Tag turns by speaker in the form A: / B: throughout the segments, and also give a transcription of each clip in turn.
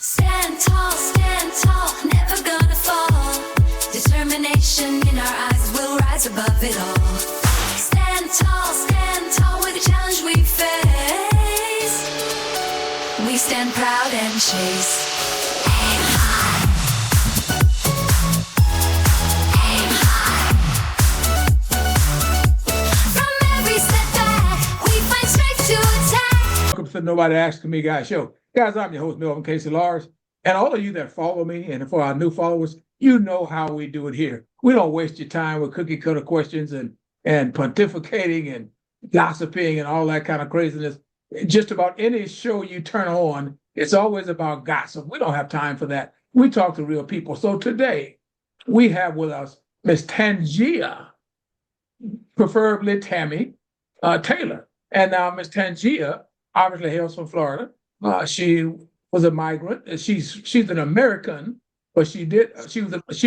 A: stand tall, never gonna fall. Determination in our eyes, we'll rise above it all. Stand tall with the challenge we face. We stand proud and chase. Aim high. Aim high. From every setback, we find strength to attack.
B: Welcome to Nobody Asking Me Guys show. Guys, I'm your host, Melvin Casey Lars. And all of you that follow me, and for our new followers, you know how we do it here. We don't waste your time with cookie cutter questions and pontificating and gossiping and all that kind of craziness. Just about any show you turn on, it's always about gossip. We don't have time for that. We talk to real people. So today, we have with us Miss Tangia, preferably Tammy Taylor. And now Miss Tangia obviously hails from Florida. She was a migrant. She's an American, but she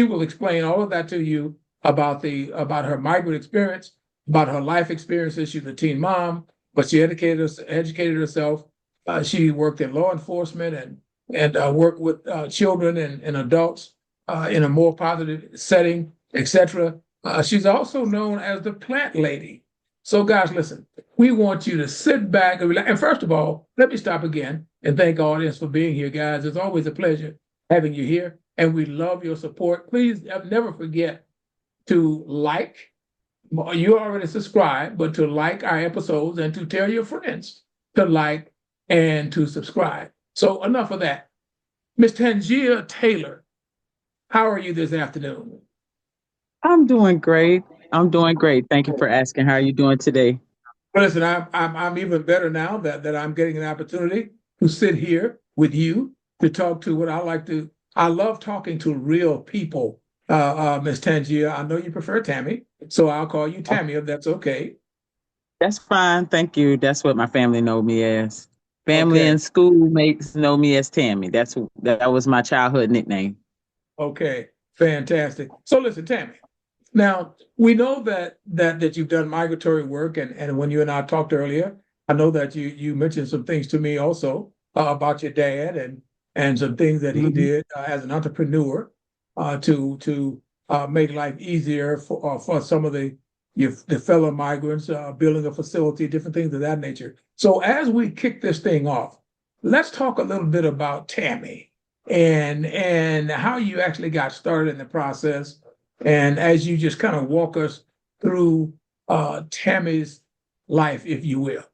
B: will explain all of that to you about her migrant experience, about her life experiences. She's a teen mom, but she educated herself. She worked in law enforcement and worked with children and adults in a more positive setting, etc. She's also known as the plant lady. So guys, listen, we want you to sit back and relax. And first of all, let me stop again and thank our audience for being here, guys. It's always a pleasure having you here, and we love your support. Please never forget to like. You already subscribed, but to like our episodes and to tell your friends to like and to subscribe. So enough of that. Miss Tangia Taylor, how are you this afternoon?
C: I'm doing great. Thank you for asking. How are you doing today?
B: Well, listen, I'm even better now that I'm getting an opportunity to sit here with you to talk to what I like to. I love talking to real people. Miss Tangia, I know you prefer Tammy, so I'll call you Tammy if that's okay.
C: That's fine. Thank you. That's what my family know me as. Family
B: Okay.
C: and schoolmates know me as Tammy. That was my childhood nickname.
B: Okay, fantastic. So listen, Tammy. Now we know that you've done migratory work, and when you and I talked earlier, I know that you mentioned some things to me also about your dad and some things that he did as an entrepreneur to make life easier for some of the fellow migrants, building a facility, different things of that nature. So as we kick this thing off, let's talk a little bit about Tammy and how you actually got started in the process. And as you just kind of walk us through Tammy's life, if you will.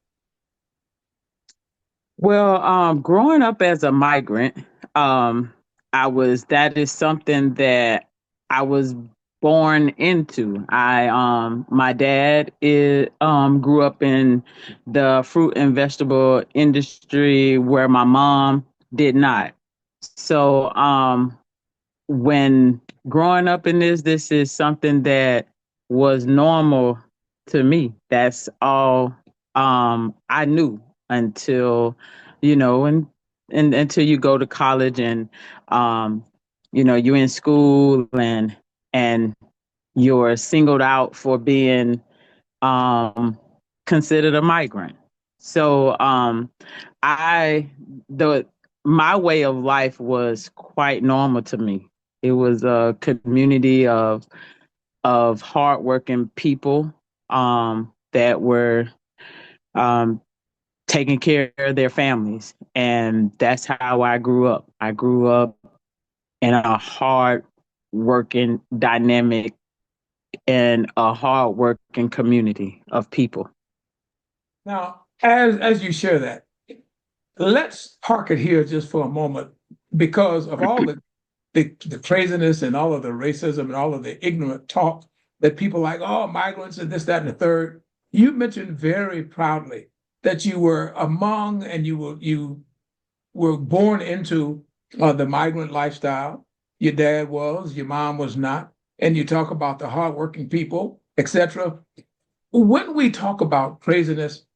C: Well, growing up as a migrant, that is something that I was born into. My dad grew up in the fruit and vegetable industry where my mom did not. So, when growing up in this is something that was normal to me. That's all I knew until, and until you go to college and you're in school and you're singled out for being considered a migrant. So my way of life was quite normal to me. It was a community of hardworking people that were taking care of their families, and that's how I grew up. I grew up in a hard-working, dynamic, and a hard-working community of people.
B: Now, as you share that, let's park it here just for a moment because of all the craziness and all of the racism and all of the ignorant talk that people like, oh, migrants and this, that, and the third. You mentioned very proudly that you were among and you were born into the migrant lifestyle. Your dad was, your mom was not, and you talk about the hardworking people, etc. When we talk about craziness,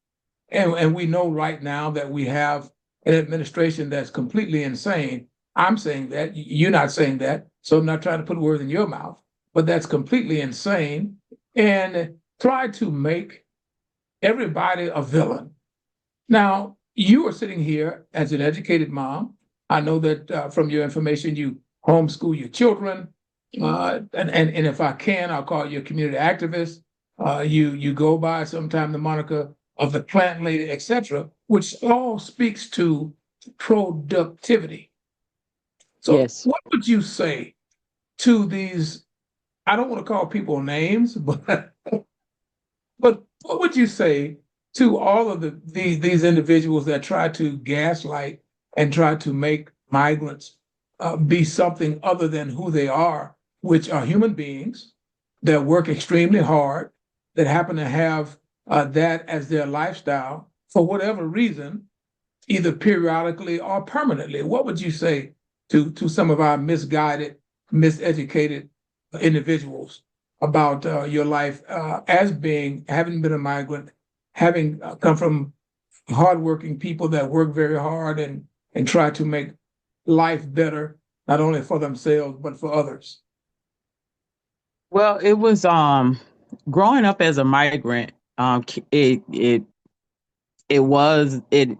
B: and we know right now that we have an administration that's completely insane. I'm saying that, you're not saying that, so I'm not trying to put words in your mouth, but that's completely insane, and try to make everybody a villain. Now, you are sitting here as an educated mom, I know that from your information, you homeschool your children. And if I can, I'll call you a community activist. You go by sometime the moniker of the plant lady, etc., which all speaks to productivity. So,
C: Yes.
B: what would you say to these? I don't want to call people names, but what would you say to all of these individuals that try to gaslight and try to make migrants be something other than who they are, which are human beings that work extremely hard, that happen to have that as their lifestyle for whatever reason, either periodically or permanently? What would you say to some of our misguided, miseducated individuals about your life as being having been a migrant, having come from hardworking people that work very hard and try to make life better, not only for themselves but for others?
C: Well, it was growing up as a migrant. It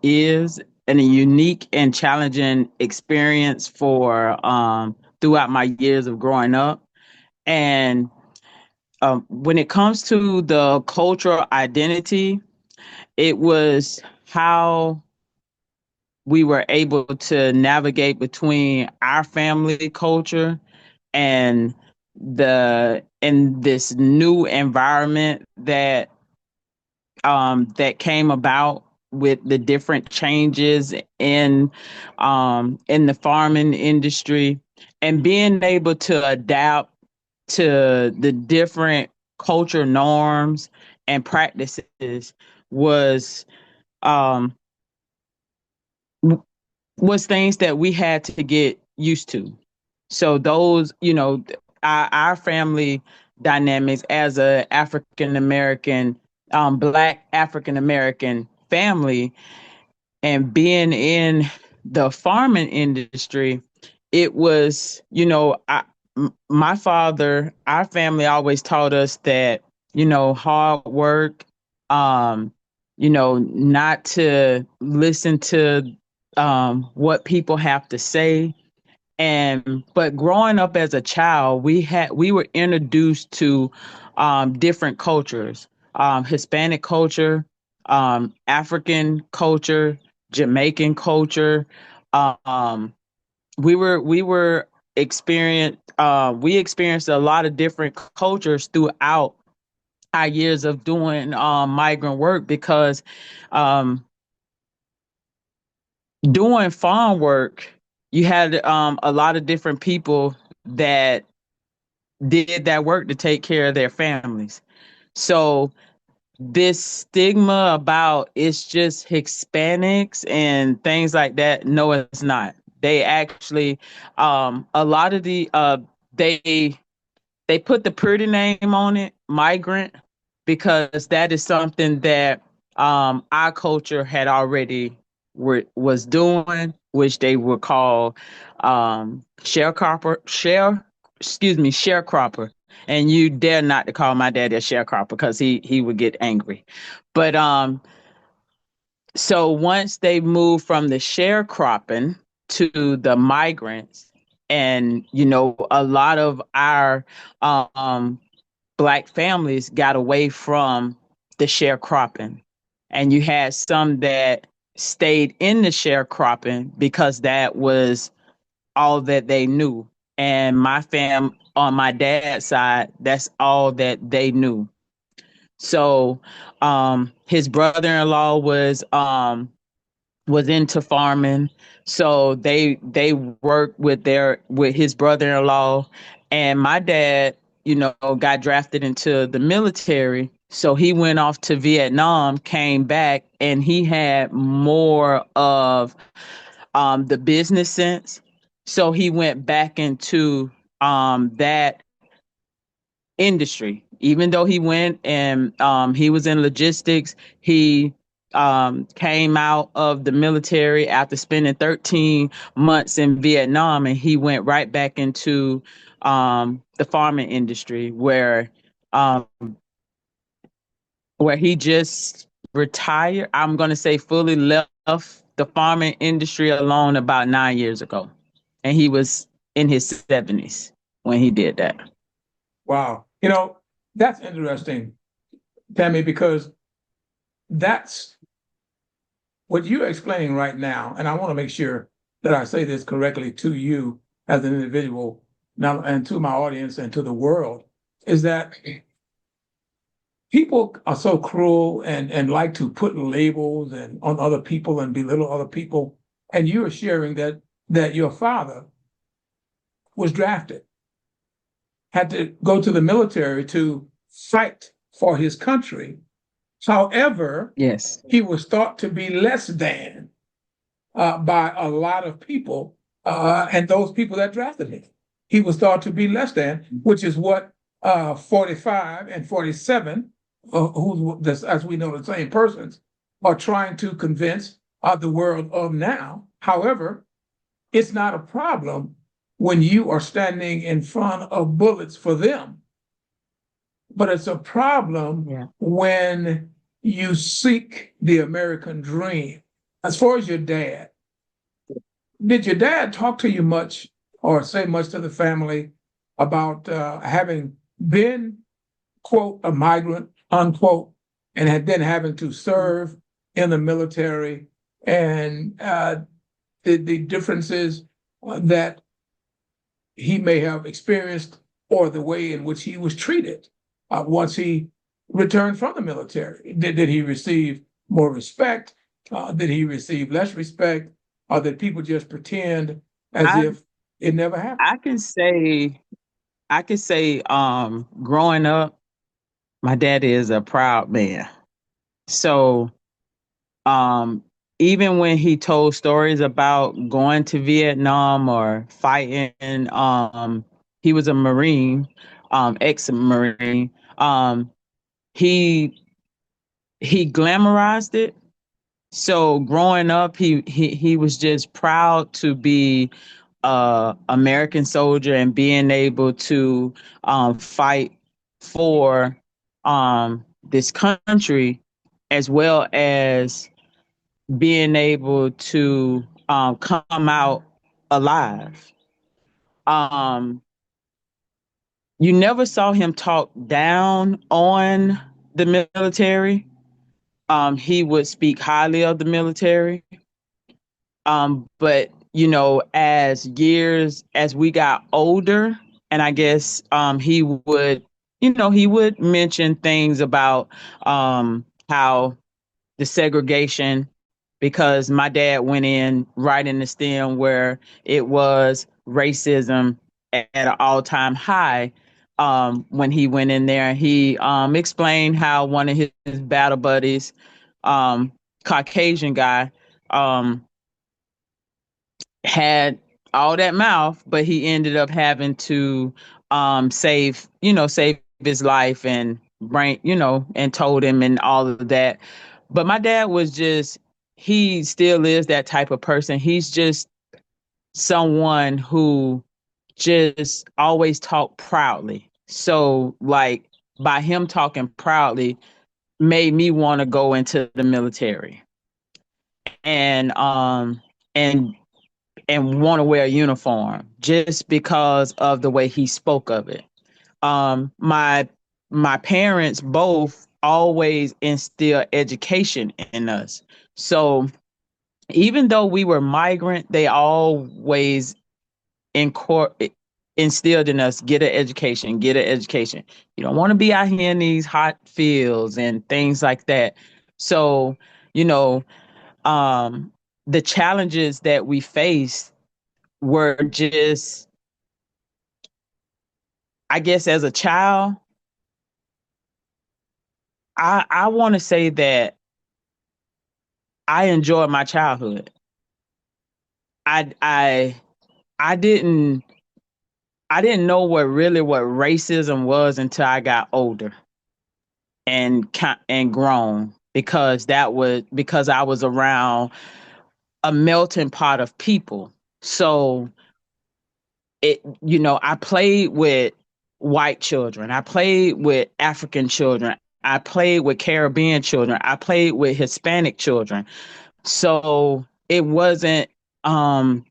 C: is a unique and challenging experience for throughout my years of growing up. And when it comes to the cultural identity, it was how we were able to navigate between our family culture and the in this new environment that came about with the different changes in the farming industry, and being able to adapt to the different culture norms and practices was um was things that we had to get used to. So those, our family dynamics as a African American, Black African American family, and being in the farming industry, it was, my father, our family always taught us that, hard work, um, not to listen to what people have to say. And but growing up as a child, we were introduced to different cultures, Hispanic culture, African culture, Jamaican culture. Um, we experienced a lot of different cultures throughout our years of doing migrant work, because um, doing farm work, you had a lot of different people that did that work to take care of their families. So this stigma about it's just Hispanics and things like that, no, it's not. They actually, a lot of they they put the pretty name on it, migrant, because that is something that our culture had already was doing, which they would call sharecropper. And you dare not to call my daddy a sharecropper, because he would get angry. But so once they moved from the sharecropping to the migrants, and a lot of our um Black families got away from the sharecropping, and you had some that stayed in the sharecropping because that was all that they knew. And my fam on my dad's side, that's all that they knew. So his brother-in-law was into farming, so they worked with his brother-in-law. And my dad, got drafted into the military, so he went off to Vietnam, came back, and he had more of the business sense. So he went back into that industry. Even though he went and he was in logistics, he came out of the military after spending 13 months in Vietnam, and he went right back into the farming industry, um, where he just retired. I'm going to say fully left the farming industry alone about 9 years ago. And he was in his 70s when he did that.
B: Wow. That's interesting, Tammy, because that's what you're explaining right now. And I want to make sure that I say this correctly to you as an individual now, and to my audience and to the world, is that people are so cruel and like to put labels and on other people and belittle other people. And you are sharing that your father was drafted, had to go to the military to fight for his country. However,
C: Yes.
B: he was thought to be less than by a lot of people, and those people that drafted him. He was thought to be less than, which is what 45 and 47, as we know, the same persons, are trying to convince the world of now. However, it's not a problem when you are standing in front of bullets for them, but it's a problem when you seek the American dream. As far as your dad, did your dad talk to you much or say much to the family about having been, quote, a migrant, unquote, and had then having to serve in the military and the differences that he may have experienced or the way in which he was treated once he returned from the military? Did he receive more respect? Did he receive less respect? Or did people just pretend as if it never happened?
C: I can say, growing up, my dad is a proud man. So, even when he told stories about going to Vietnam or fighting, he was a Marine, ex-Marine. He glamorized it. So growing up, he was just proud to be American soldier and being able to fight for this country, as well as being able to come out alive. Um, you never saw him talk down on the military. He would speak highly of the military. But as we got older, and I guess he would mention things about how the segregation, because my dad went in right in the stem where it was racism at an all-time high. When he went in there, he explained how one of his battle buddies, Caucasian guy, had all that mouth, but he ended up having to save his life and and told him and all of that. But my dad was he still is that type of person. He's just someone who just always talked proudly. So like by him talking proudly made me want to go into the military and and want to wear a uniform just because of the way he spoke of it. My parents both always instilled education in us. So even though we were migrant, they always instilled in us, get an education, get an education. You don't want to be out here in these hot fields and things like that. So, you know, the challenges that we faced were just, I guess as a child, I want to say that I enjoyed my childhood. I I I didn't know what racism was until I got older and grown, because I was around a melting pot of people. So I played with white children. I played with African children. I played with Caribbean children. I played with Hispanic children. So it wasn't, I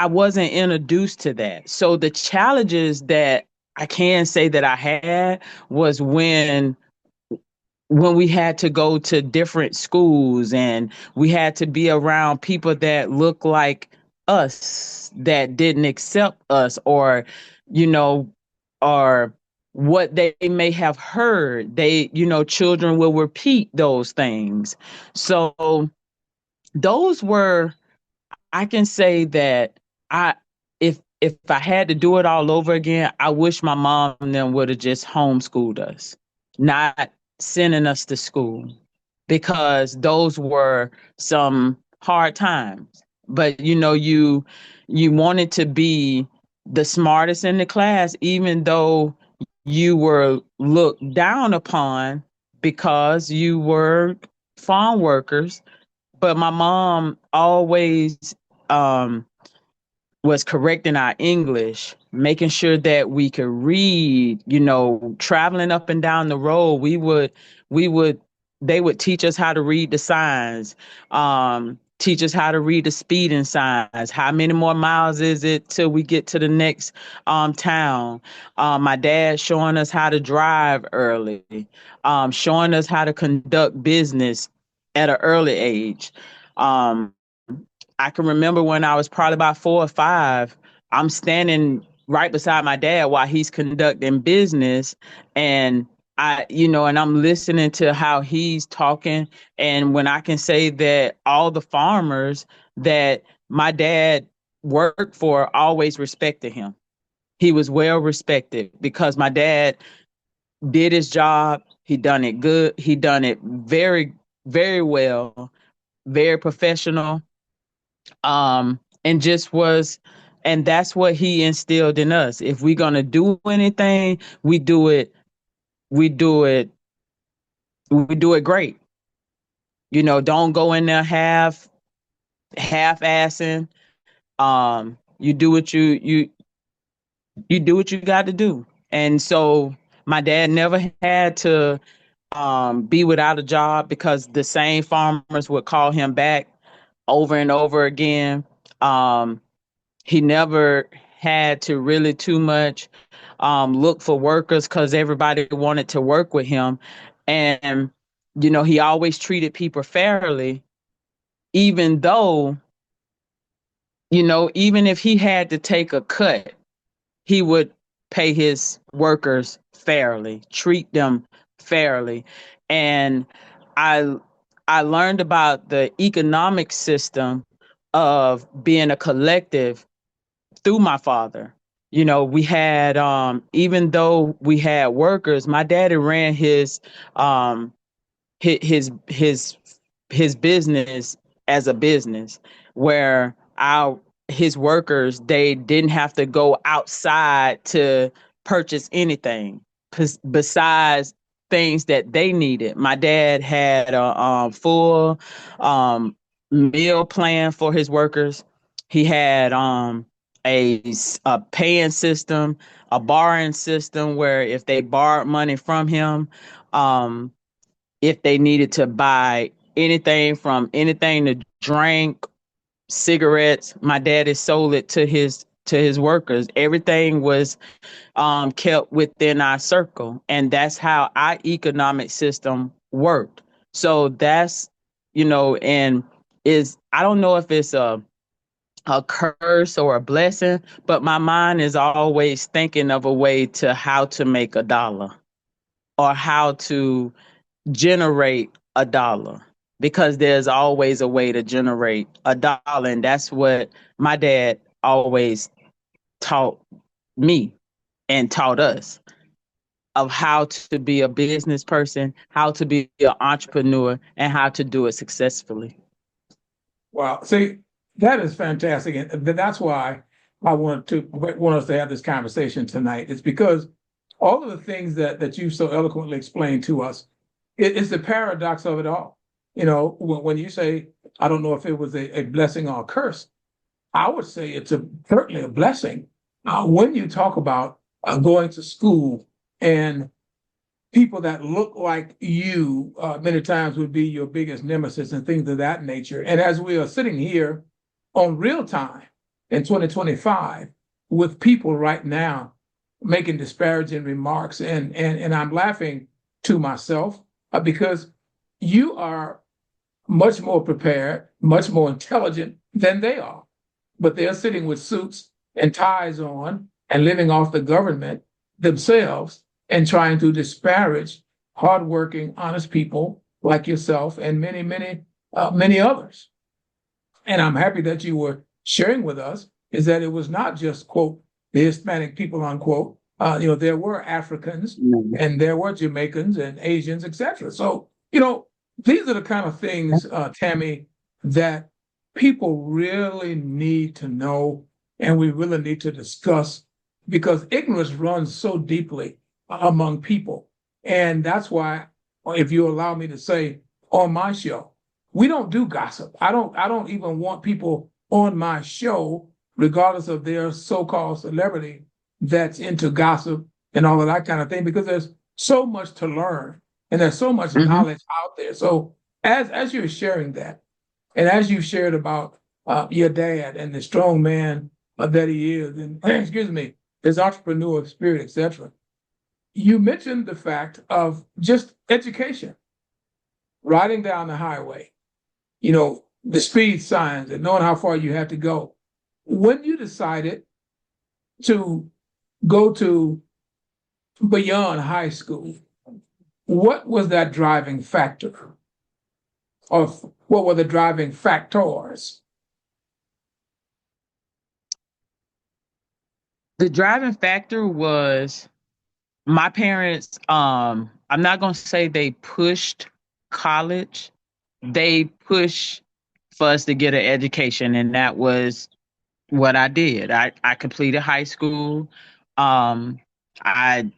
C: wasn't introduced to that. So the challenges that I can say that I had was when we had to go to different schools and we had to be around people that looked like us, that didn't accept us, or you know or what they may have heard, children will repeat those things. So those were, I can say that I if I had to do it all over again, I wish my mom and them would have just homeschooled us, not sending us to school, because those were some hard times. But you wanted to be the smartest in the class, even though you were looked down upon because you were farm workers. But my mom always um, was correcting our English, making sure that we could read, traveling up and down the road. We would, they would teach us how to read the signs, teach us how to read the speeding signs. How many more miles is it till we get to the next town? My dad showing us how to drive early, showing us how to conduct business at an early age. Um, I can remember when I was probably about 4 or 5, I'm standing right beside my dad while he's conducting business. And and I'm listening to how he's talking. And when I can say that all the farmers that my dad worked for always respected him. He was well respected because my dad did his job. He done it good. He done it very, very well, very professional, and just was, and that's what he instilled in us. If we're gonna do anything, we do it we do it great. Don't go in there half assing. You do what you do what you got to do. And so my dad never had to be without a job because the same farmers would call him back over and over again. um he never had to really too much look for workers because everybody wanted to work with him. And, he always treated people fairly, even though, even if he had to take a cut, he would pay his workers fairly, treat them fairly. And I I learned about the economic system of being a collective through my father. We had, even though we had workers, my daddy ran um his his business as a business where our his workers, they didn't have to go outside to purchase anything besides things that they needed. My dad had a full um meal plan for his workers. He had a paying system, a borrowing system where if they borrowed money from him, um if they needed to buy anything to drink, cigarettes, my daddy sold it to his workers. Everything was kept within our circle, and that's how our economic system worked. So that's, and is I don't know if it's a curse or a blessing, but my mind is always thinking of a way to how to make a dollar or how to generate a dollar, because there's always a way to generate a dollar. And that's what my dad always taught me and taught us, of how to be a business person, how to be an entrepreneur, and how to do it successfully.
B: Wow. See, that is fantastic. And that's why I want us to have this conversation tonight. It's because all of the things that you so eloquently explained to us, it's the paradox of it all. When you say, I don't know if it was a blessing or a curse, I would say it's certainly a blessing. When you talk about going to school and people that look like you many times would be your biggest nemesis and things of that nature. And as we are sitting here on real time in 2025 with people right now making disparaging remarks, and I'm laughing to myself because you are much more prepared, much more intelligent than they are. But they're sitting with suits and ties on and living off the government themselves and trying to disparage hardworking, honest people like yourself and many, many, many others. And I'm happy that you were sharing with us is that it was not just, quote, the Hispanic people, unquote. There were Africans and there were Jamaicans and Asians, etc. So, these are the kind of things, Tammy, that people really need to know and we really need to discuss because ignorance runs so deeply among people. And that's why, if you allow me to say on my show, we don't do gossip. I don't even want people on my show, regardless of their so-called celebrity, that's into gossip and all of that kind of thing, because there's so much to learn and there's so much knowledge out there. So as you're sharing that, and as you shared about your dad and the strong man that he is, and excuse me, his entrepreneurial spirit, etc., you mentioned the fact of just education, riding down the highway, the speed signs and knowing how far you had to go. When you decided to go to beyond high school, what was that driving factor? Or what were the driving factors?
C: The driving factor was my parents. I'm not going to say they pushed college. They pushed for us to get an education, and that was what I did. I completed high school. I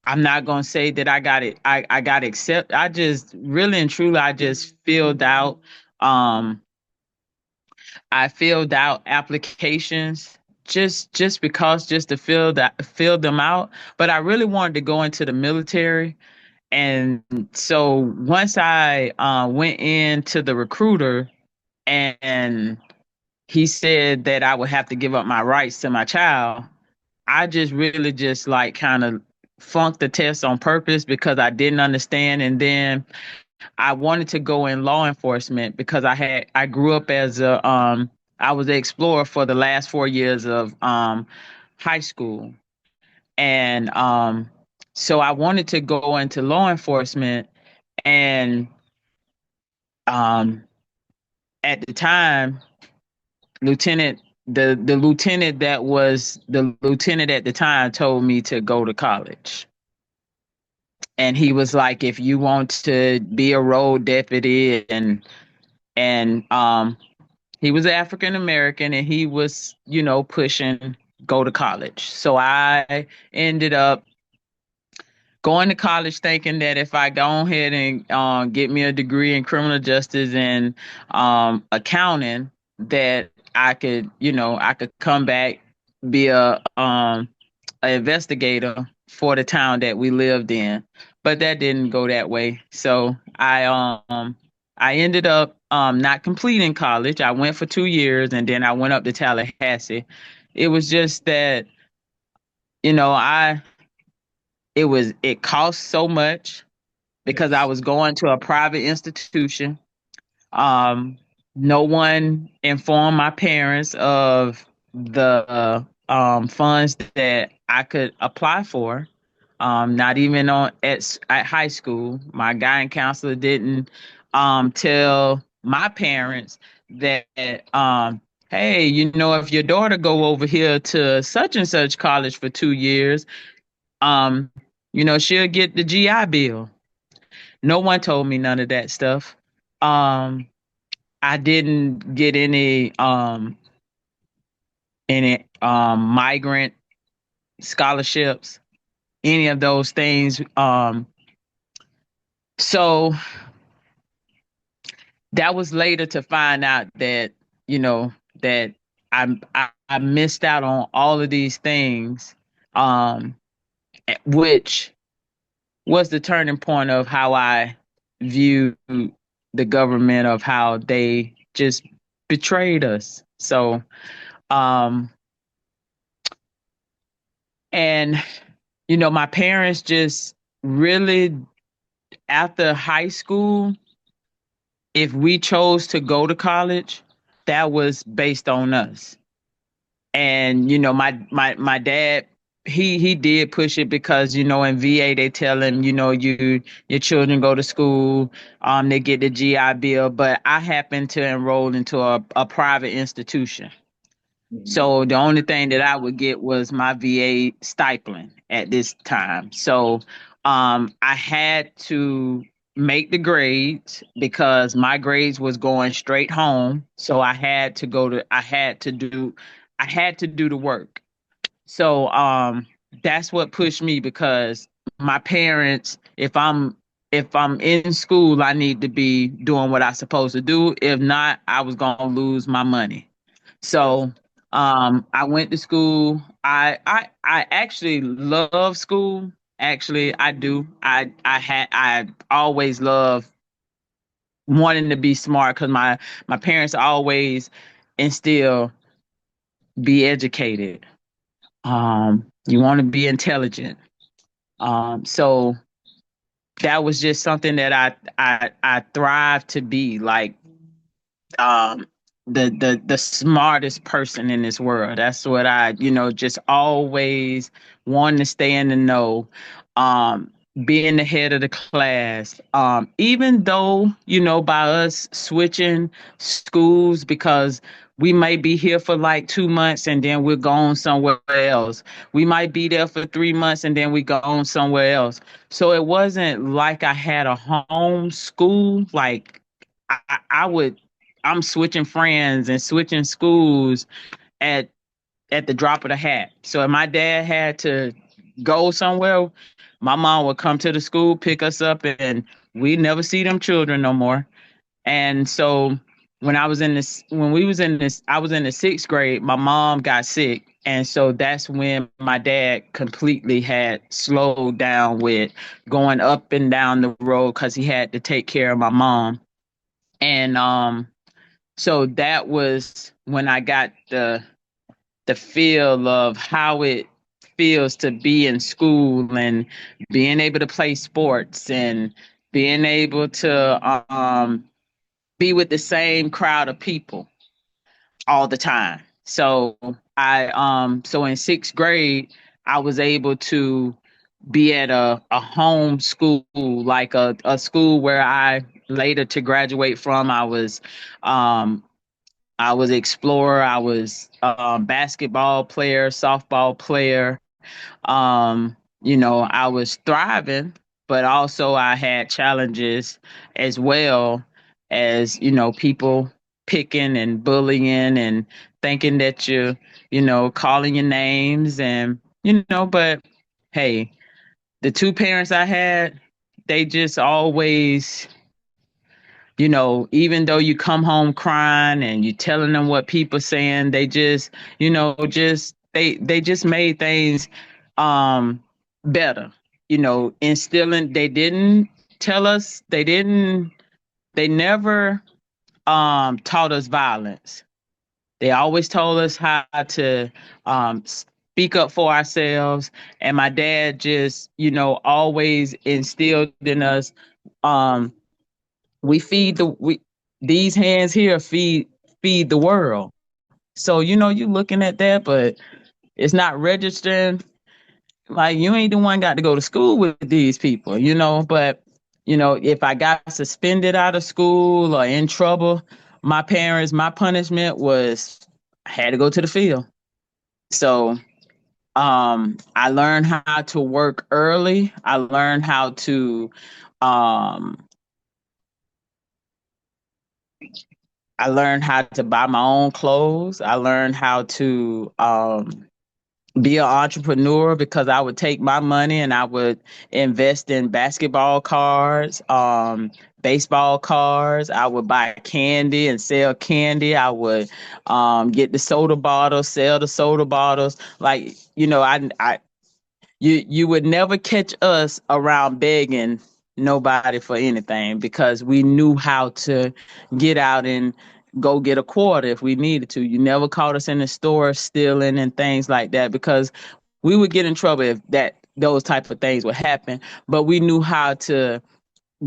C: I'm not gonna say that I got it. I got accept. I just really and truly I just filled out. Um, I filled out applications just because just to fill them out. But I really wanted to go into the military, and so once I went into the recruiter and he said that I would have to give up my rights to my child. I just really just like kind of flunked the test on purpose because I didn't understand. And then I wanted to go in law enforcement because I grew up as I was an explorer for the last 4 years of high school. And so I wanted to go into law enforcement. And um, at the time, Lieutenant the lieutenant that was the lieutenant at the time told me to go to college. And he was like, if you want to be a road deputy, and he was African American, and he was, pushing go to college. So I ended up going to college thinking that if I go ahead and get me a degree in criminal justice and accounting, that I could come back, be a investigator for the town that we lived in. But that didn't go that way. So I ended up not completing college. I went for 2 years and then I went up to Tallahassee. It was just that, I it cost so much because I
B: Yes.
C: was going to a private institution. Um, no one informed my parents of the funds that I could apply for. Not even at high school. My guidance counselor didn't tell my parents that hey, if your daughter go over here to such and such college for 2 years, um, she'll get the GI Bill. No one told me none of that stuff. Um, I didn't get any migrant scholarships, any of those things. So that was later to find out that, that I missed out on all of these things, which was the turning point of how I view the government, of how they just betrayed us. So, um, and my parents just really, after high school, if we chose to go to college, that was based on us. And my dad, he did push it because in VA they tell him, your children go to school, they get the GI Bill, but I happened to enroll into a private institution. So the only thing that I would get was my VA stipend at this time. So I had to make the grades because my grades was going straight home. So I had to do the work. So that's what pushed me, because my parents, if I'm in school, I need to be doing what I supposed to do. If not, I was gonna lose my money. So I went to school. I actually love school. Actually, I do. I always love wanting to be smart, because my parents always instill be educated. You want to be intelligent. So that was just something that I thrive to be like, um the smartest person in this world. That's what I, just always wanting to stay in the know, um being the head of the class. Even though, by us switching schools, because we might be here for like 2 months and then we're gone somewhere else. We might be there for 3 months and then we gone somewhere else. So it wasn't like I had a home school. Like I would, I'm switching friends and switching schools at the drop of the hat. So if my dad had to go somewhere, my mom would come to the school, pick us up, and we never see them children no more. And so when we was in this, I was in the sixth grade. My mom got sick, and so that's when my dad completely had slowed down with going up and down the road, because he had to take care of my mom. And so that was when I got the feel of how it feels to be in school, and being able to play sports, and being able to be with the same crowd of people all the time. So so in sixth grade, I was able to be at a home school, like a school where I later to graduate from. I was explorer. I was basketball player, softball player. I was thriving, but also I had challenges as well, as people picking and bullying and thinking that calling your names, and but hey, the two parents I had, they just always, even though you come home crying and you telling them what people saying, they just, they just made things better. Instilling, they didn't tell us, they never taught us violence. They always told us how to speak up for ourselves. And my dad just, always instilled in us, um, we feed the we these hands here feed the world. So you looking at that, but it's not registering. Like, you ain't the one got to go to school with these people, but if I got suspended out of school or in trouble, my punishment was I had to go to the field. So I learned how to work early. I learned how to um buy my own clothes. I learned how to be an entrepreneur, because I would take my money and I would invest in basketball cards, baseball cards. I would buy candy and sell candy. I would get the soda bottles, sell the soda bottles. Like, you would never catch us around begging nobody for anything, because we knew how to get out and go get a quarter if we needed to. You never caught us in the store stealing and things like that, because we would get in trouble if those type of things would happen. But we knew how to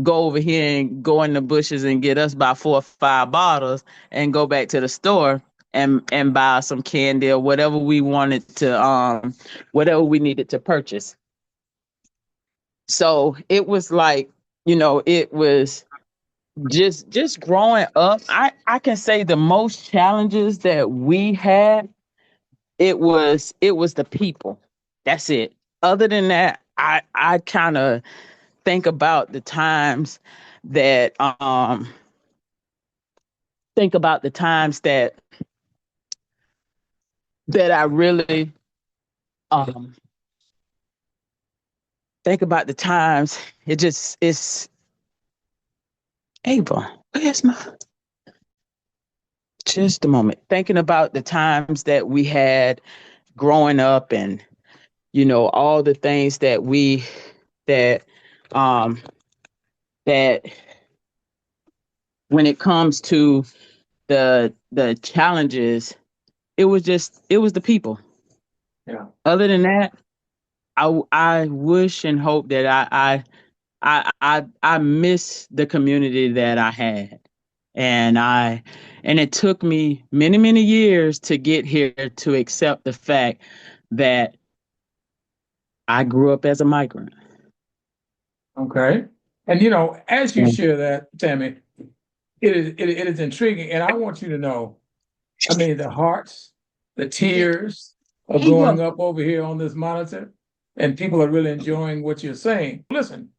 C: go over here and go in the bushes and get us about 4 or 5 bottles and go back to the store and buy some candy or whatever we wanted to whatever we needed to purchase. So it was like, it was just growing up. I can say the most challenges that we had, it was the people. That's it. Other than that, I kind of think about the times that think about the times that I really um think about the times. It's Ava. Where's my just a moment. Thinking about the times that we had growing up, and all the things that um that when it comes to the challenges, it was the people.
B: Yeah.
C: Other than that, I wish and hope that I miss the community that I had. And it took me many, many years to get here to accept the fact that I grew up as a migrant.
B: Okay. And as you share that, Tammy, it is intriguing. And I want you to know, I mean, the hearts, the tears are going up over here on this monitor, and people are really enjoying what you're saying. Listen,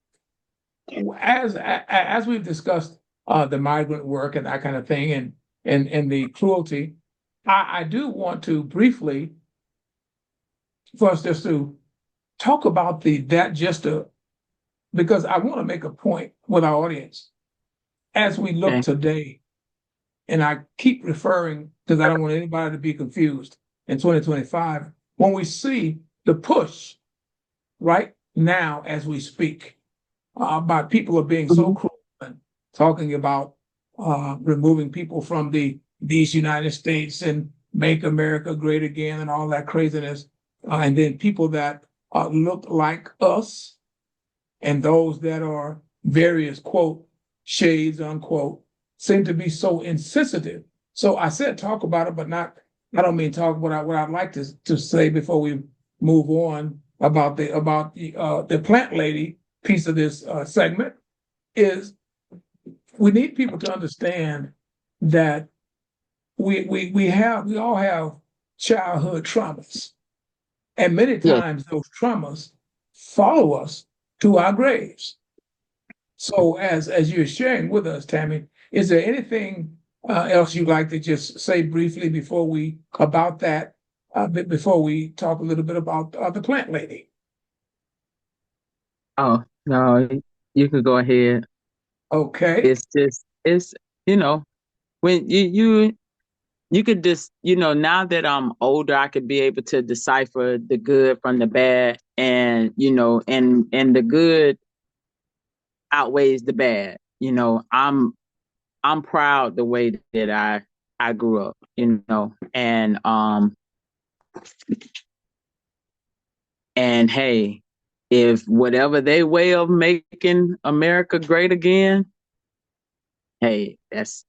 B: as we've discussed the migrant work and that kind of thing, and the cruelty, I do want to briefly for us just to talk about because I want to make a point with our audience as we look
C: Okay.
B: today, and I keep referring because I don't want anybody to be confused in 2025 when we see the push right now as we speak about people are being so cruel and talking about removing people from these United States and make America great again and all that craziness, and then people that look like us and those that are various quote shades unquote seem to be so insensitive. So I said talk about it, but not. I don't mean talk. What I'd like to say before we move on about the plant lady piece of this segment is we need people to understand that we all have childhood traumas, and many
C: Yes.
B: times those traumas follow us to our graves. So as you're sharing with us, Tammy, is there anything else you'd like to just say briefly before we about that before we talk a little bit about the plant lady?
C: Oh, no, you could go ahead.
B: Okay.
C: It's you know, when you could just, now that I'm older, I could be able to decipher the good from the bad, and and the good outweighs the bad. I'm proud the way that I grew up, and hey, if whatever their way of making America great again, hey, that's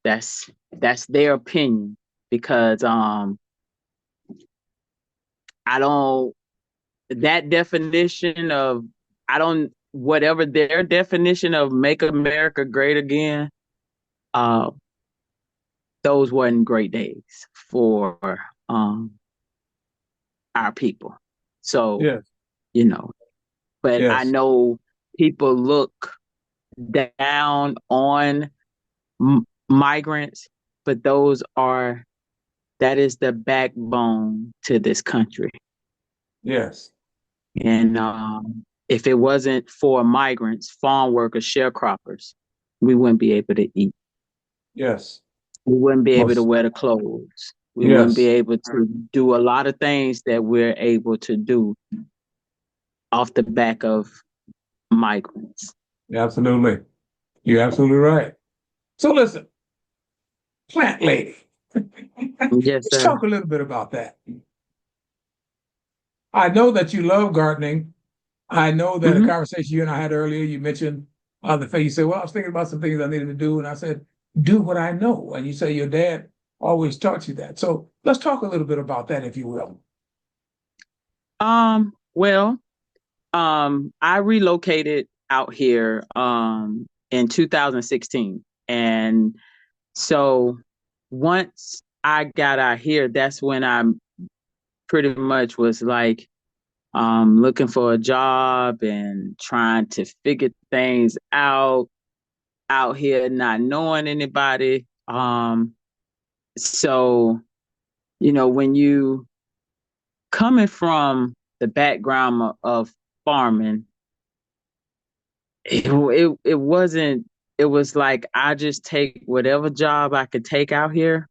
C: their opinion, because I don't that definition of I don't whatever their definition of make America great again, uh, those weren't great days for our people. So,
B: Yes.
C: you know, but I
B: Yes.
C: know people look down on migrants, but that is the backbone to this country.
B: Yes.
C: And if it wasn't for migrants, farm workers, sharecroppers, we wouldn't be able to eat.
B: Yes.
C: We wouldn't be able to
B: Most.
C: wear the clothes. We wouldn't be
B: Yes.
C: able to do a lot of things that we're able to do off the back of migrants.
B: Absolutely. You're absolutely right. So listen, plant lady.
C: Yes,
B: Let's
C: sir.
B: talk a little bit about that. I know that you love gardening. I know that a
C: Hmm.
B: conversation you and I had earlier, you mentioned the fact you said, well, I was thinking about some things I needed to do. And I said, do what I know. And you say your dad always taught you that. So let's talk a little bit about that, if you will.
C: Well, I relocated out here in 2016. And so once I got out here, that's when I pretty much was like looking for a job and trying to figure things out here, not knowing anybody. So, when you coming from the background of farming, it wasn't, it was like I just take whatever job I could take out here.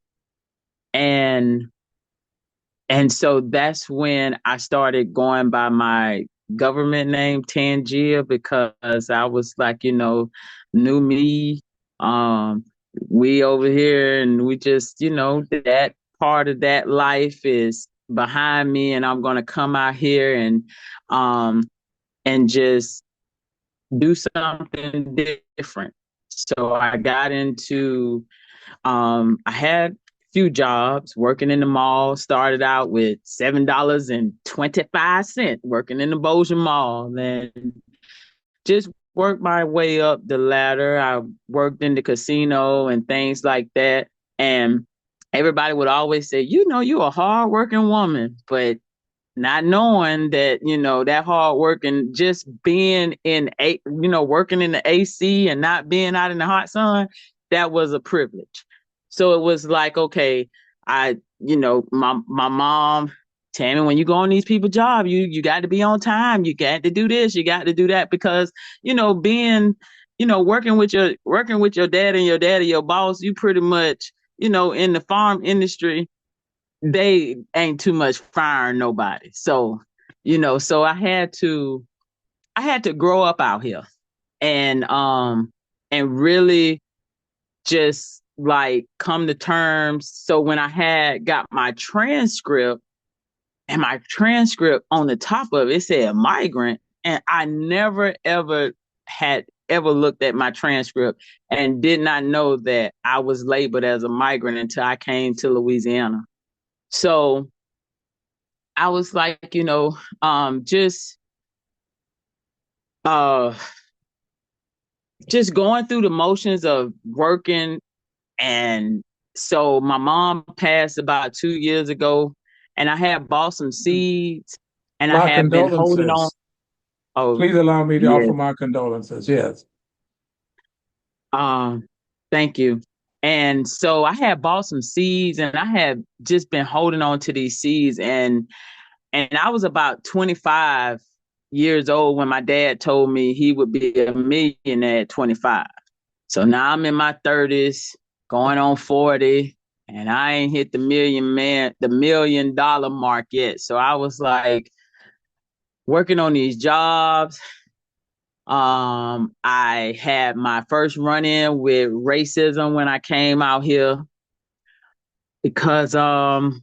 C: And so that's when I started going by my government name, Tangia, because I was like, new me. Um, we over here and we just, that part of that life is behind me, and I'm gonna come out here um and just do something different. So I got into I had a few jobs working in the mall. Started out with $7.25 working in the Bossier Mall, and just worked my way up the ladder. I worked in the casino and things like that. And everybody would always say, you're a hardworking woman, but not knowing that, that hard work and just being working in the AC and not being out in the hot sun, that was a privilege. So it was like, okay, my mom, Tammy, when you go on these people job, you got to be on time. You got to do this, you got to do that, because, being, working with your dad and your daddy, your boss, you pretty much, in the farm industry, they ain't too much firing nobody. So, so I had to grow up out here and really just like come to terms. So when I had got my transcript, and my transcript on the top of it said migrant, and I never ever had ever looked at my transcript and did not know that I was labeled as a migrant until I came to Louisiana. So I was like, uh, just going through the motions of working. And so my mom passed about 2 years ago, and I had bought some seeds, and I
B: My
C: had been holding on.
B: condolences.
C: Oh,
B: Please allow me to
C: yeah.
B: offer my condolences. Yes.
C: Um, Thank you. And so I had bought some seeds, and I had just been holding on to these seeds, and I was about 25 years old when my dad told me he would be a millionaire at 25. So now I'm in my 30s, going on 40, and I ain't hit the $1 million mark yet. So I was like working on these jobs. I had my first run in with racism when I came out here because growing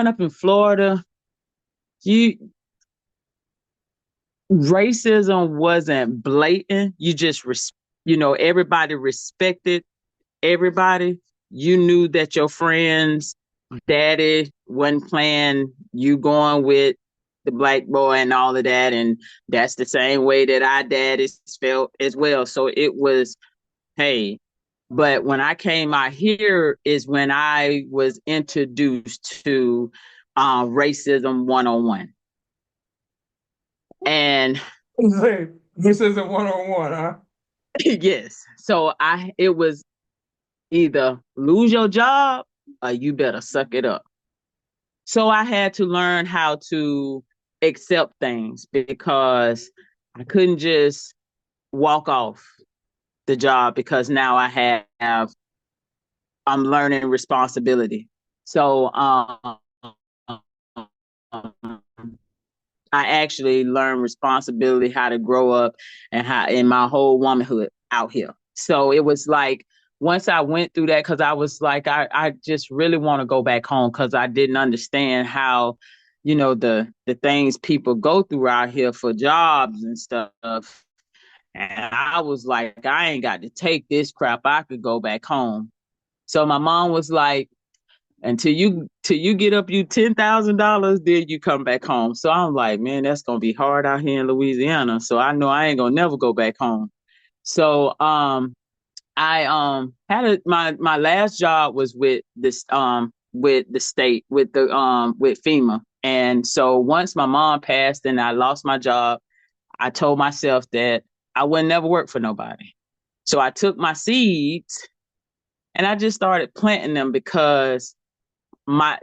C: up in Florida, you racism wasn't blatant. You just everybody respected everybody. You knew that your friend's daddy wasn't playing you going with the black boy and all of that. And that's the same way that our daddies felt as well. So it was, hey, but when I came out here is when I was introduced to racism 101. And
B: This isn't one-on-one, huh?
C: yes, so it was either lose your job or you better suck it up. So I had to learn how to accept things because I couldn't just walk off the job because now I'm learning responsibility. So I actually learned responsibility, how to grow up, and how in my whole womanhood out here. So it was like once I went through that, because I was like, I just really want to go back home because I didn't understand how, the things people go through out here for jobs and stuff. And I was like, I ain't got to take this crap. I could go back home. So my mom was like, till you get up you $10,000, then you come back home. So I'm like, man, that's gonna be hard out here in Louisiana. So I know I ain't gonna never go back home. So I had my last job was with this with the state with FEMA. And so once my mom passed and I lost my job, I told myself that I would never work for nobody. So I took my seeds and I just started planting them because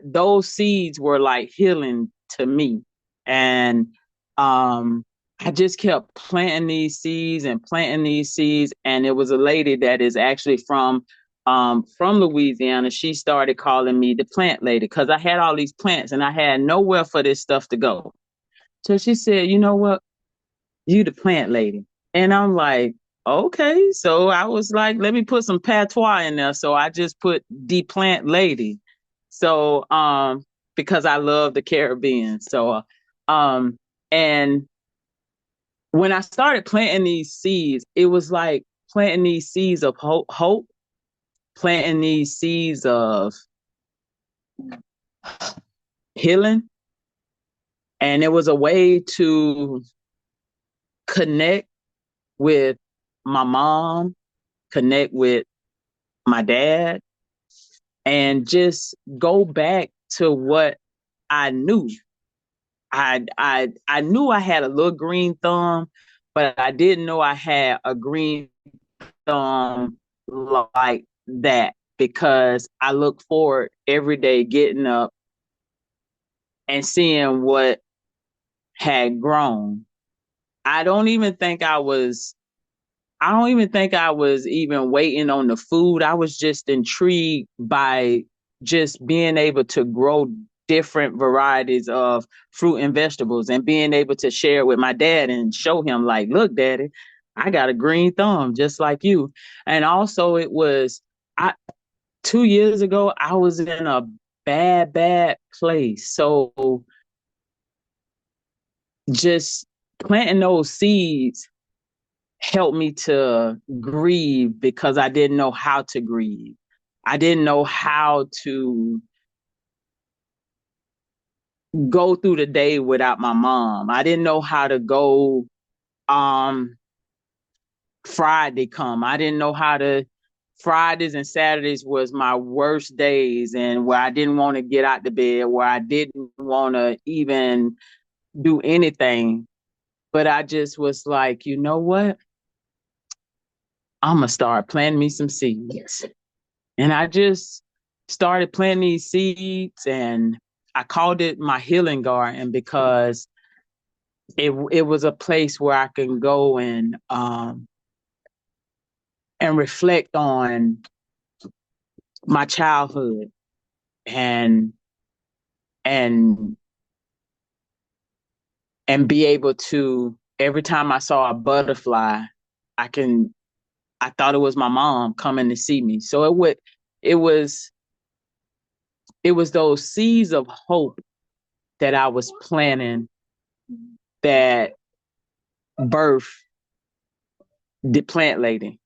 C: those seeds were like healing to me. And I just kept planting these seeds and planting these seeds. And it was a lady that is actually from Louisiana. She started calling me the plant lady because I had all these plants and I had nowhere for this stuff to go. So she said, you know what? You the plant lady. And I'm like, okay. So I was like, let me put some patois in there. So I just put the plant lady. So because I love the Caribbean. So and when I started planting these seeds, it was like planting these seeds of hope, planting these seeds of healing. And it was a way to connect with my mom, connect with my dad, and just go back to what I knew. I knew I had a little green thumb, but I didn't know I had a green thumb like that because I look forward every day getting up and seeing what had grown. I don't even think I was I don't even think I was even waiting on the food. I was just intrigued by just being able to grow different varieties of fruit and vegetables and being able to share with my dad and show him like, look, daddy, I got a green thumb just like you. And also I 2 years ago, I was in a bad place. So just planting those seeds helped me to grieve because I didn't know how to grieve. I didn't know how to go through the day without my mom. I didn't know how to go Friday come. I didn't know how to Fridays and Saturdays was my worst days and where I didn't want to get out the bed, where I didn't want to even do anything. But I just was like, you know what? I'm going to start planting me some seeds. And I just started planting these seeds and I called it my healing garden because it was a place where I can go and reflect on my childhood and and and be able to every time I saw a butterfly, I thought it was my mom coming to see me. So it was it was those seeds of hope that I was planting that birthed the plant lady.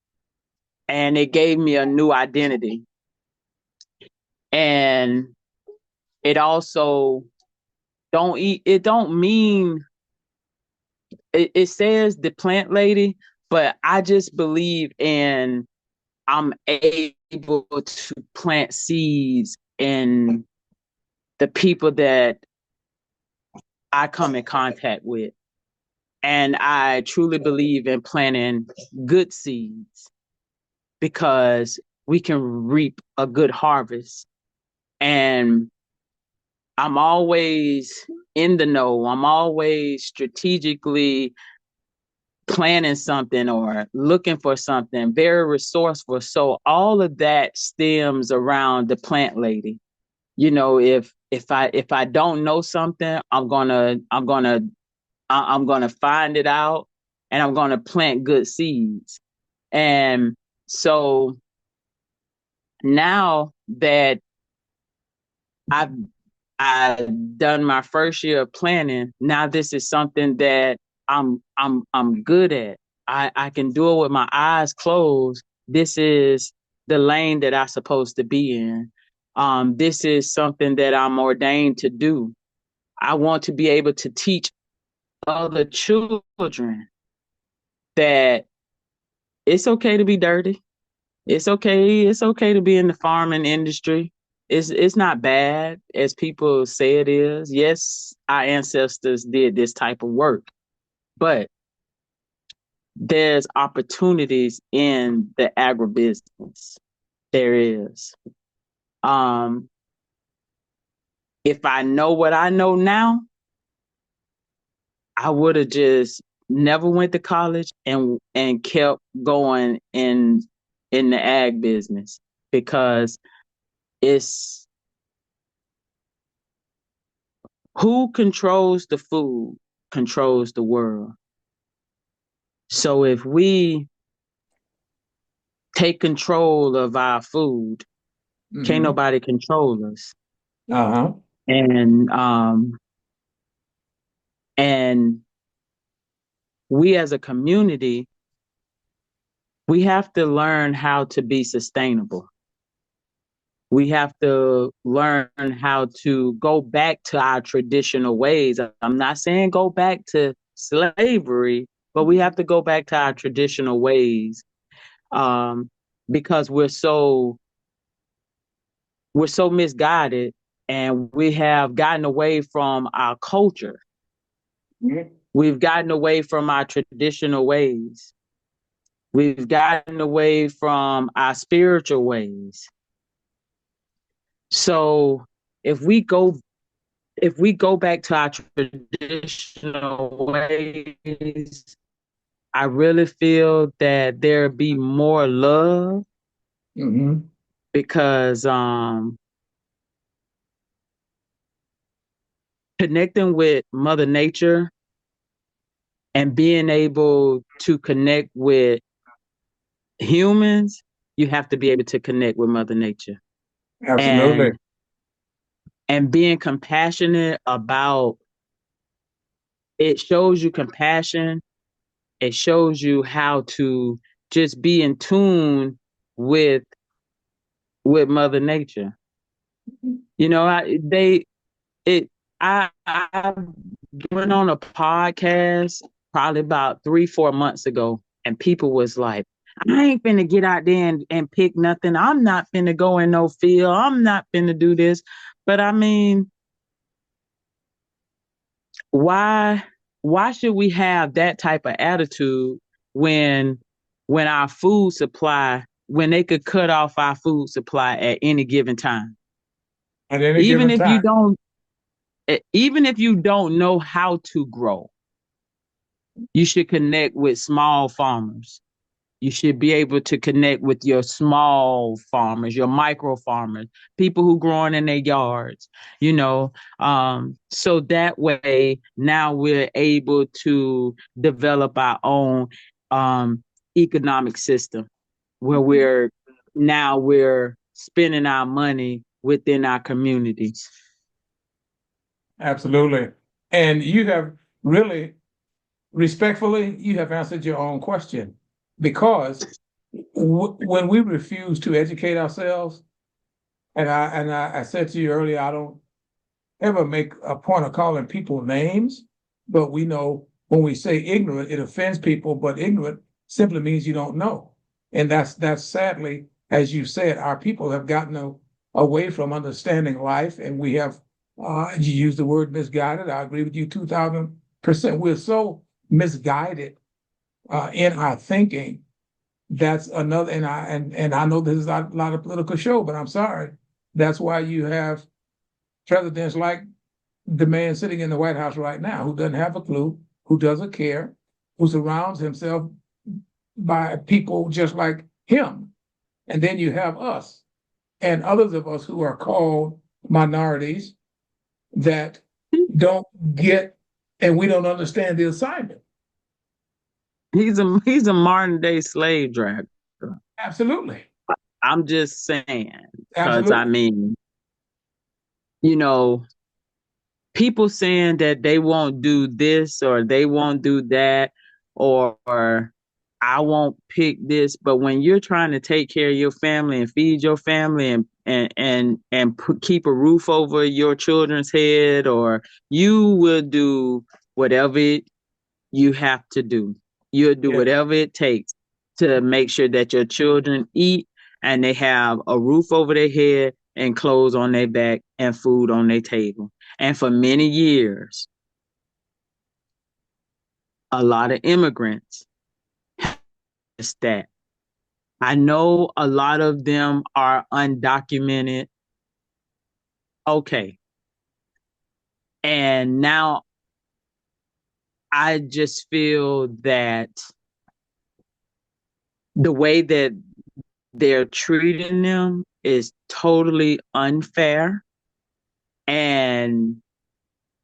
C: And it gave me a new identity. And it also don't mean it says the plant lady, but I just believe in I'm able to plant seeds in the people that I come in contact with. And I truly believe in planting good seeds because we can reap a good harvest. And I'm always in the know. I'm always strategically planning something or looking for something, very resourceful. So all of that stems around the plant lady. You know, if I don't know something, I'm gonna I'm going to find it out, and I'm going to plant good seeds. And so now that I've I've done my first year of planning, now this is something that I'm good at. I can do it with my eyes closed. This is the lane that I'm supposed to be in. This is something that I'm ordained to do. I want to be able to teach other children that it's okay to be dirty. It's okay. It's okay to be in the farming industry. It's not bad as people say it is. Yes, our ancestors did this type of work, but there's opportunities in the agribusiness. There is. Um, if I know what I know now, I would have just never went to college and kept going in the ag business, because it's who controls the food controls the world. So if we take control of our food, can't nobody control us.
B: Uh-huh.
C: And we as a community, we have to learn how to be sustainable. We have to learn how to go back to our traditional ways. I'm not saying go back to slavery, but we have to go back to our traditional ways, because we're so misguided, and we have gotten away from our culture.
B: Mm-hmm.
C: We've gotten away from our traditional ways. We've gotten away from our spiritual ways. So if we go back to our traditional ways, I really feel that there be more love,
B: Mm-hmm.
C: because connecting with Mother Nature and being able to connect with humans, you have to be able to connect with Mother Nature.
B: Absolutely.
C: And being compassionate about it shows you compassion. It shows you how to just be in tune with Mother Nature. You know, I went on a podcast probably about 3-4 months ago, and people was like, I ain't finna get out there and pick nothing. I'm not finna go in no field. I'm not finna do this. But I mean, why should we have that type of attitude when our food supply, when they could cut off our food supply at any given time?
B: At any
C: Even
B: given
C: if
B: time.
C: even if you don't know how to grow, you should connect with small farmers. You should be able to connect with your small farmers, your micro farmers, people who growing in their yards, so that way now we're able to develop our own economic system where we're spending our money within our communities.
B: Absolutely. And you have really, respectfully, you have answered your own question, because when we refuse to educate ourselves, and I said to you earlier, I don't ever make a point of calling people names, but we know when we say ignorant, it offends people, but ignorant simply means you don't know. And that's sadly, as you said, our people have gotten away from understanding life, and we have, you use the word misguided. I agree with you 2000%. We're so misguided in our thinking. That's another, and I know this is not a political show, but I'm sorry. That's why you have presidents like the man sitting in the White House right now, who doesn't have a clue, who doesn't care, who surrounds himself by people just like him. And then you have us and others of us who are called minorities that don't get and we don't understand the assignment.
C: He's a modern day slave driver.
B: Absolutely.
C: I'm just saying, because I
B: Absolutely.
C: mean, you know, people saying that they won't do this or they won't do that, or I won't pick this, but when you're trying to take care of your family and feed your family and keep a roof over your children's head, or you will do whatever you have to do. You'll do
B: Yeah.
C: whatever it takes to make sure that your children eat and they have a roof over their head and clothes on their back and food on their table. And for many years, a lot of immigrants, it's that. I know a lot of them are undocumented. Okay. And now I just feel that the way that they're treating them is totally unfair. And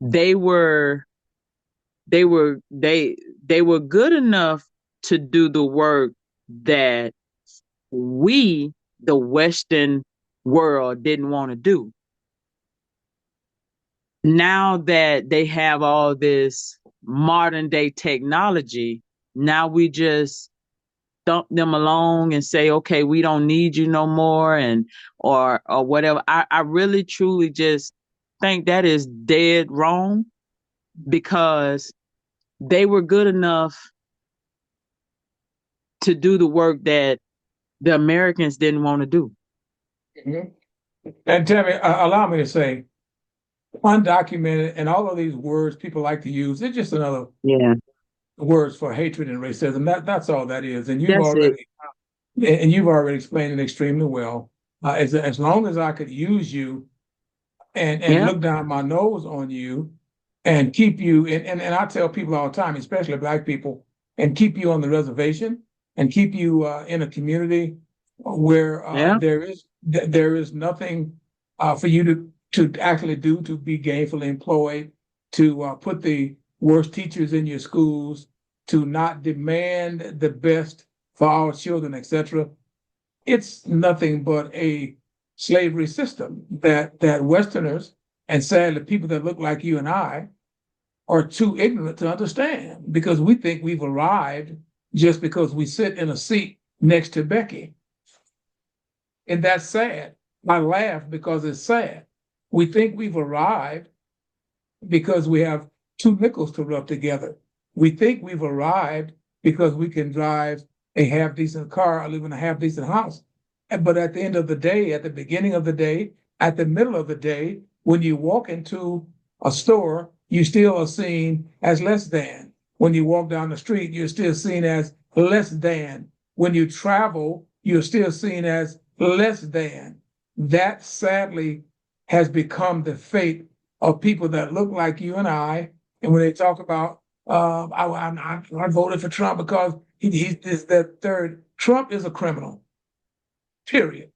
C: they were they were good enough to do the work that we, the Western world, didn't want to do. Now that they have all this modern day technology, now we just dump them along and say, okay, we don't need you no more, and or whatever. I really truly just think that is dead wrong, because they were good enough to do the work that the Americans didn't want to do.
B: Mhm. And Tammy, allow me to say, undocumented and all of these words people like to use, it's just another
C: Yeah,
B: words for hatred and racism. That's all that is.
C: that's it.
B: And you've already explained it extremely well. As long as I could use you and
C: Yeah,
B: look down my nose on you and keep you and I tell people all the time, especially Black people, and keep you on the reservation and keep you in a community where
C: yeah,
B: there is nothing for you to actually do to be gainfully employed, to put the worst teachers in your schools, to not demand the best for our children, etc. It's nothing but a slavery system that Westerners and sadly people that look like you and I are too ignorant to understand, because we think we've arrived just because we sit in a seat next to Becky. And that's sad. I laugh because it's sad. We think we've arrived because we have two nickels to rub together. We think we've arrived because we can drive a half decent car or live in a half decent house. But at the end of the day, at the beginning of the day, at the middle of the day, when you walk into a store, you still are seen as less than. When you walk down the street, you're still seen as less than. When you travel, you're still seen as less than. That sadly has become the fate of people that look like you and I. And when they talk about, I voted for Trump because he's the third. Trump is a criminal, period.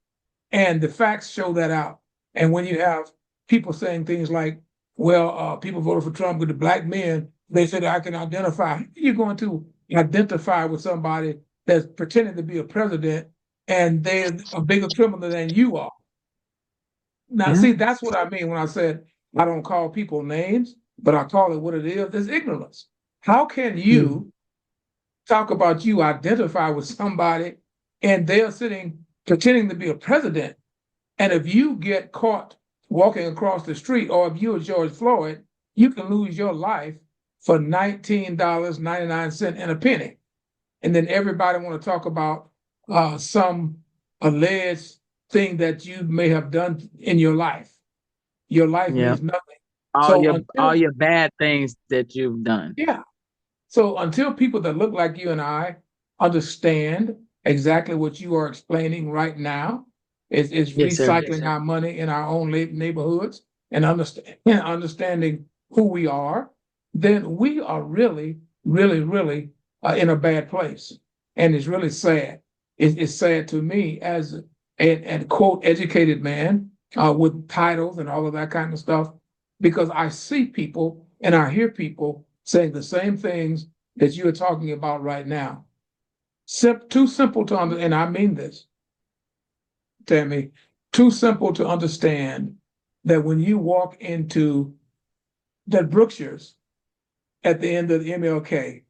B: And the facts show that out. And when you have people saying things like, well, people voted for Trump with the Black men, they said, I can identify. You're going to identify with somebody that's pretending to be a president and they're a bigger criminal than you are. Now,
C: yeah,
B: see, that's what I mean when I said I don't call people names, but I call it what it is. It's ignorance. How can
C: yeah,
B: you talk about you identify with somebody and they're sitting pretending to be a president? And if you get caught walking across the street, or if you're George Floyd, you can lose your life for $19.99 and a penny. And then everybody want to talk about some alleged thing that you may have done in your life. Your life
C: yeah.
B: means nothing.
C: All
B: So
C: your bad things that you've done.
B: yeah. So until people that look like you and I understand exactly what you are explaining right now, is
C: Yes, sir.
B: recycling our money in our own neighborhoods and understanding who we are, then we are really, really, really in a bad place. And it's really sad. It's sad to me as an quote educated man with titles and all of that kind of stuff, because I see people And I hear people saying the same things that you are talking about right now. Too simple to understand, and I mean this, Tammy, too simple to understand that when you walk into that Brookshire's at the end of the MLK,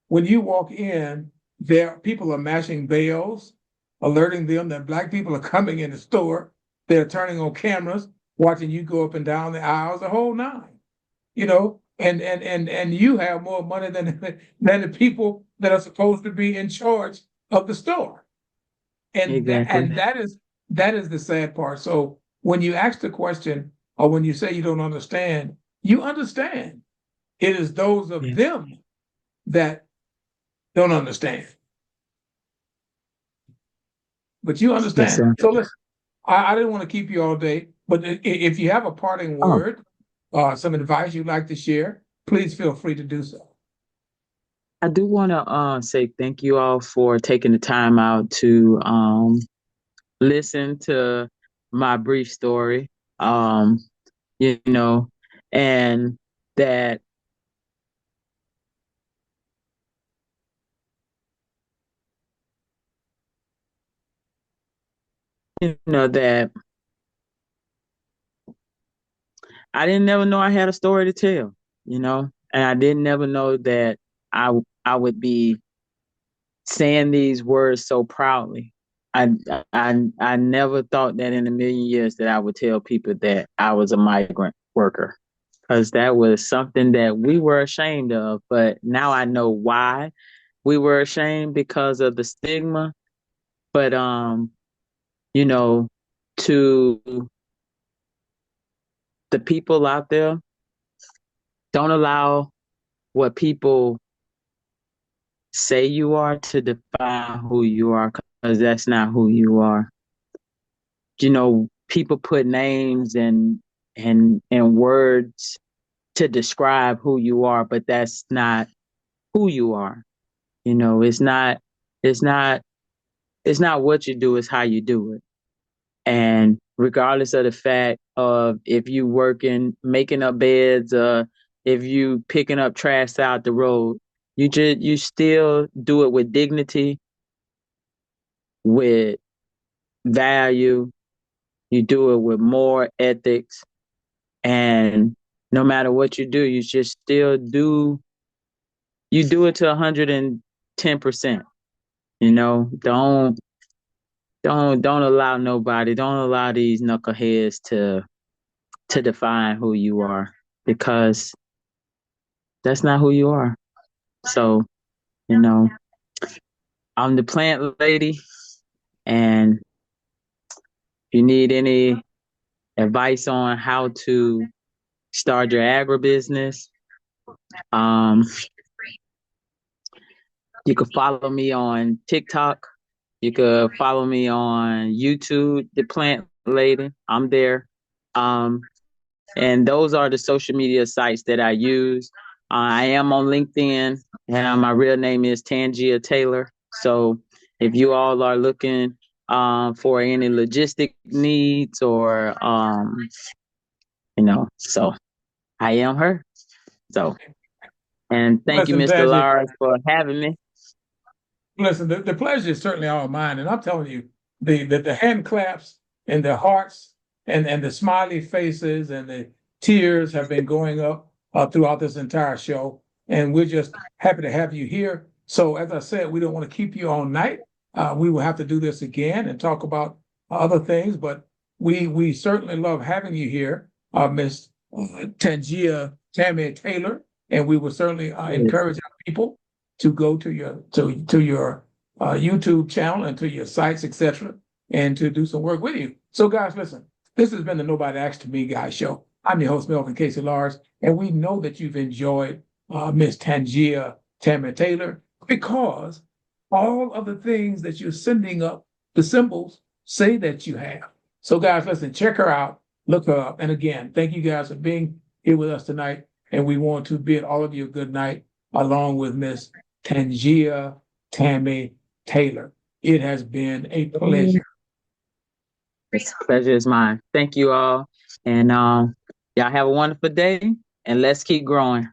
B: when you walk in, there people are mashing bells, alerting them that Black people are coming in the store. They're turning on cameras, watching you go up and down the aisles, the whole nine. And you have more money than the people that are supposed to be in charge of the store. And
C: Exactly.
B: that is the sad part. So when you ask the question or when you say you don't understand, you understand. It is those of
C: Yes.
B: them that don't understand. But you
C: Yes,
B: understand.
C: sir.
B: So listen, I didn't want to keep you all day, but if you have a parting
C: Oh,
B: word, some advice you'd like to share, please feel free to do so.
C: I do want to say thank you all for taking the time out to listen to my brief story. Um, you know, and that that I didn't never know I had a story to tell, and I didn't never know that I would be saying these words so proudly. I I never thought that in a million years that I would tell people that I was a migrant worker, because that was something that we were ashamed of. But now I know why we were ashamed, because of the stigma. But you know, to the people out there, don't allow what people say you are to define who you are, because that's not who you are. People put names and words to describe who you are, but that's not who you are. It's not it's not what you do, it's how you do it. And regardless of the fact of if you working making up beds, if you picking up trash out the road, you still do it with dignity, with value. You do it with more ethics, and no matter what you do, you just still do it to 110%. Don't allow nobody, don't allow these knuckleheads to define who you are, because that's not who you are. So, you know, I'm the plant lady, and if you need any advice on how to start your agribusiness, um, you can follow me on TikTok. You could follow me on YouTube, The Plant Lady. I'm there. Um, and those are the social media sites that I use. I am on LinkedIn, and my real name is Tangia Taylor. So if you all are looking for any logistic needs, or so I am her. So, and thank you,
B: Listen,
C: Mr.
B: Tangi,
C: Lars, for having me.
B: listen, the pleasure is certainly all mine. And I'm telling you, the hand claps and the hearts and the smiley faces and the tears have been going up throughout this entire show. And we're just happy to have you here. So, as I said, we don't want to keep you all night. We will have to do this again and talk about other things, but we certainly love having you here, Miss Tangia Tammy Taylor, and we will certainly encourage our people to go to your YouTube channel and to your sites, etc., and to do some work with you. So, guys, listen, this has been the Nobody Asked Me Guy show. I'm your host, Melvin Casey Lars, and we know that you've enjoyed Miss Tangia Tammy Taylor, because all of the things that you're sending up, the symbols say that you have. So, guys, listen, check her out, look her up. And again, thank you guys for being here with us tonight. And we want to bid all of you a good night, along with Miss Tangia Tammy Taylor. It has been a pleasure.
C: It's pleasure is mine. Thank you all. And y'all have a wonderful day. and let's keep growing.